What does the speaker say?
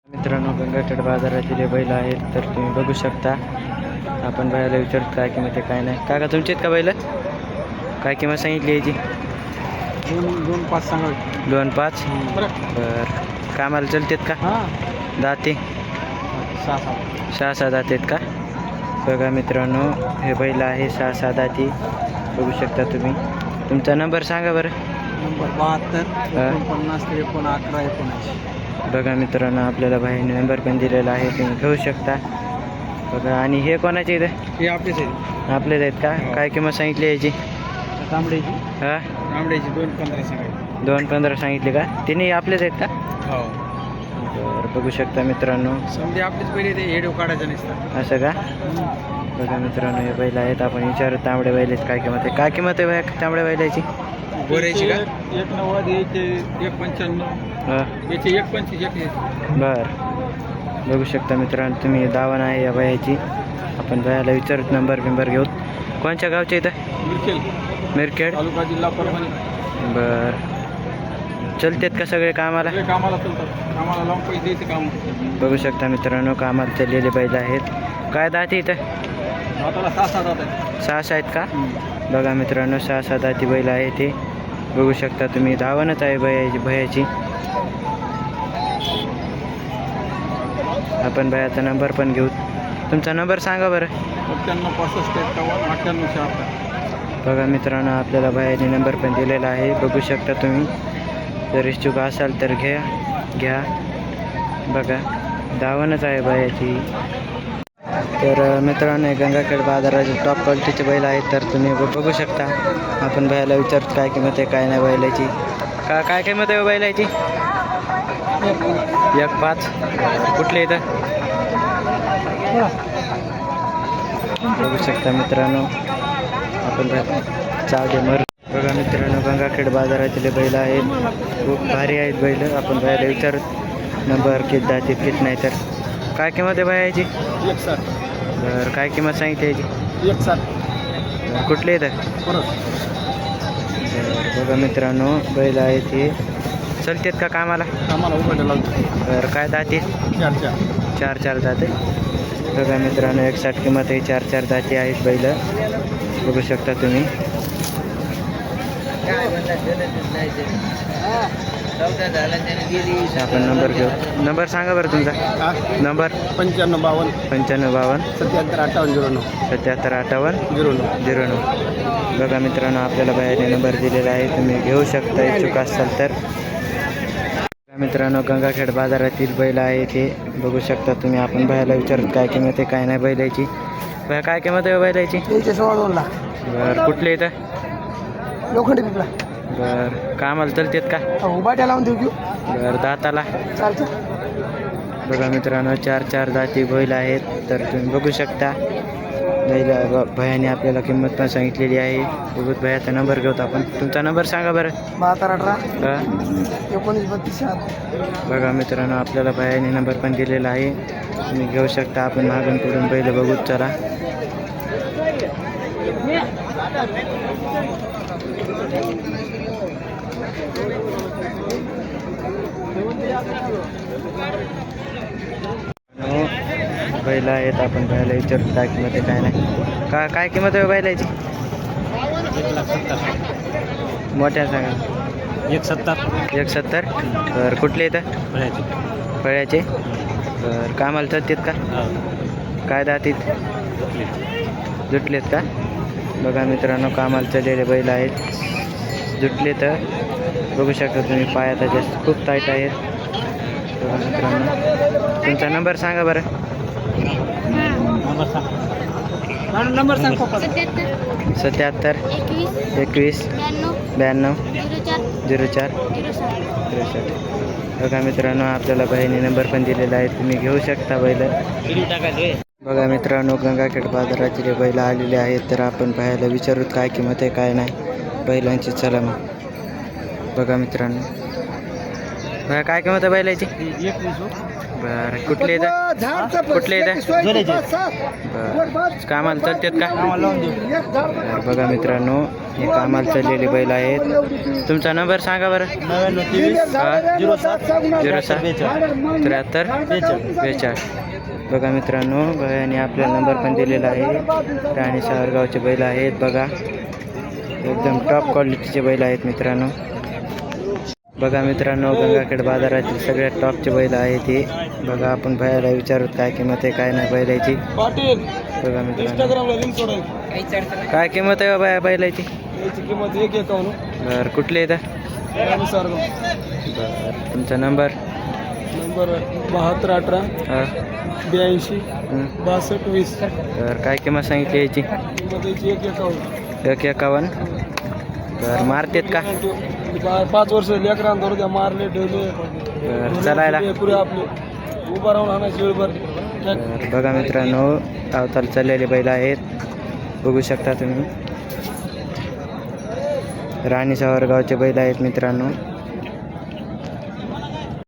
मित्रांनो, गंगाखेड बाजारातील हे बैल आहेत तर तुम्ही बघू शकता. आपण बैलाला विचारत काय किंमत आहे काय नाही. काका तुमचे आहेत का बैल? काय किंमत सांगितली याची? 2-5 सांगा. 2-5. बरं. कामाला चलतेत का? हां, दाते 6-7. 6-6 दाते आहेत का? बघा मित्रांनो, हे बैल आहे 6-6 दाती. बघू शकता तुम्ही. तुमचा नंबर सांगा बरं. नंबर 72 49 53 11 19. बघा मित्रांनो, आपल्याला बाहेर नंबर पण दिलेला आहे, तुम्ही घेऊ शकता. बघा. आणि हे कोणाचे इथे? हे आपलेच आहे. आपलेच आहेत का? काय किंमत सांगितली याची? तांबड्याची हां, 2-15 सांगायची. 2-15 सांगितले का? तिन्ही आपलेच आहेत का? हो, बरं. बघू शकता मित्रांनो. समजे आपलेच पहिले ते हेडो काढायचं नसतं. असं का? बघा मित्रांनो, हे बैल आहेत. आपण विचारू तांबडे बैल आहेत काय किंमत आहे. काय किंमत आहे बाया तांबड्या बैलाची? गोऱ्याची का? 1,90 याचे 1,95 हां, याचे 1,25 बरं. बघू शकता मित्रांनो, तुम्ही दावण आहे या बायाची. आपण बायाला विचारत नंबर घेऊ. कोणत्या गावच्या इथं? मिरखेल मिरखेड. तालुका जिल्हा परभणी. बरं. चलतेत का सगळे कामाला? सगळे कामाला चालतात. कामाला लावून पैसे द्यायचे काम. बघू शकता मित्रांनो, कामाला चाललेले बैल आहेत. काय दाती इथं? हाताला 6-7 जातात. 6 आहेत का? बघा मित्रांनो, 6-7 दाती बैल आहे ते. बघू शकता तुम्ही. धावणच आहे भयाची. आपण भयाचा नंबर पण घेऊ. तुमचा नंबर सांगा बरं. 95 65 51 98 76. बघा मित्रांनो, आपल्याला भयाने नंबर पण दिलेला आहे. बघू शकता तुम्ही. जर इच्छुक असाल तर घ्या. बघा, धावणच आहे भयाची. तर मित्रांनो, गंगाखेड बाजाराचे टॉप क्वालिटीचे बैल आहेत तर तुम्ही बघू शकता. आपण बैलाला विचारतो काय किंमत आहे काय नाही बैलाची. काय किंमत आहे बैलाची? 1.5. कुठले इथं? बघू शकता मित्रांनो, आपण चावडे मर. बघा मित्रांनो, गंगाखेड बाजारातील बैल आहेत. खूप भारी आहेत बैल. आपण बैलाला विचारत नंबर किती दातीत किती नाही. तर काय किंमत आहे बैलाची? 1,60. बरं. काय किंमत सांगितली याची? 1,60. कुठले येतं? बघा मित्रांनो, बैल आहे ते. चलतेत का कामाला? आम्हाला उघडं लावतो. बरं. काय दाते? 4-4. 4 दाते. बघा मित्रांनो, 1,60 किंमत आहे. 4 दाते आहेत बैल. बघू शकता तुम्ही. आपण नंबर घेऊ. नंबर सांगा बरं तुमचा. नंबर 95 55 52 77 58 09. 09. बघा मित्रांनो, आपल्याला बाहेरने नंबर दिलेला आहे, तुम्ही घेऊ शकता इच्छुक असाल तर. मित्रांनो, गंगाखेड बाजारातील बैल आहे ते. बघू शकता तुम्ही. आपण बायला विचारत काय किंमत आहे काय नाही बैलाची. बाय काय किंमत आहे बैलाची? 2 लाख. बरं. कुठले इथं? लोखंडी पिपळा. बरं. कामाला चलतेत का? उभाट्या लावून देऊ घेऊ. बरं. दाताला? चालतं. बघा मित्रांनो, 4 दाती बैल आहेत तर तुम्ही बघू शकता. भयाने आपल्याला किंमत पण सांगितलेली आहे. बघूत भयाचा नंबर घेऊत आपण. तुमचा नंबर सांगा बरं. 72 हां. 19 32. बघा मित्रांनो, आपल्याला भयाने नंबर पण दिलेला आहे, तुम्ही घेऊ शकता. आपण मागून पुढून बैल बघूत चला. बैल आहेत. आपण बैला विचारतो काय किंमत आहे काय नाही. काय किंमत आहे बैलाची? 1,70. मोठ्या सांगा. 1,70. 1,70. बरं. कुठले येतं? फळ्याचे. बरं. कामाला चलतेत का? काय दातीत? जुटलेत का? बघा मित्रांनो, कामाला चाललेले बैल आहेत. जुटले तर बघू शकता तुम्ही. पायाचा जास्त खूप टाईट आहेत. बघा मित्रांनो, तुमचा नंबर सांगा बरं. नंबर सांग. 77 21 92 04 63. बघा मित्रांनो, आपल्याला बहिणी नंबर पण दिलेला आहे, तुम्ही घेऊ शकता बैल. बघा मित्रांनो, गंगाखेड बाजारातील बैल आलेले आहेत तर आपण बाहेरला विचारूत काय किंमत आहे काय नाही बैलांची. चला मग. बघा मित्रांनो. बरं काय किंमत आहे बैलाची? 21 बरं कुठले येतं? कुठले येतं? बरं कामाला चालतात का? आम्हाला लावून देऊ. बरं बघा मित्रांनो हे कामाला चाललेले बैल आहेत. तुमचा नंबर सांगा बरं. 99 हा 07 07 73 42. बघा मित्रांनो भयाने आपल्याला नंबर पण दिलेला आहे. राणी सावरगावचे बैल आहेत बघा, एकदम टॉप क्वालिटीचे बैल आहेत मित्रांनो. बघा मित्रांनो गंगाखेड बाजारातील सगळ्यात टॉपचे बैल आहेत हे. बघा आपण भयाला विचारूत काय किंमत आहे काय नाही बैलाची. पाटील बघा मित्रांनो इंस्टाग्रामला लिंक सोडायची. काय किंमत आहे बाया बैलाची? याची किंमत 151. बरं कुठले येतं? राणी सारगाव. बरं तुमचा नंबर? नंबर 7218 हा 82 62 20. बरं काय किंमत सांगितली याची? किंमत याची 151. 151. बरं मारतेत का? 5 वर्ष लेकरांना धरू द्या, मारले ठेवले बरं चालायला? पुरे आपले उभा राहून आणायचे वेळभर. तर बघा मित्रांनो अवताल चाललेले बैल आहेत, बघू शकता तुम्ही. राणी सावरगावचे बैल आहेत मित्रांनो.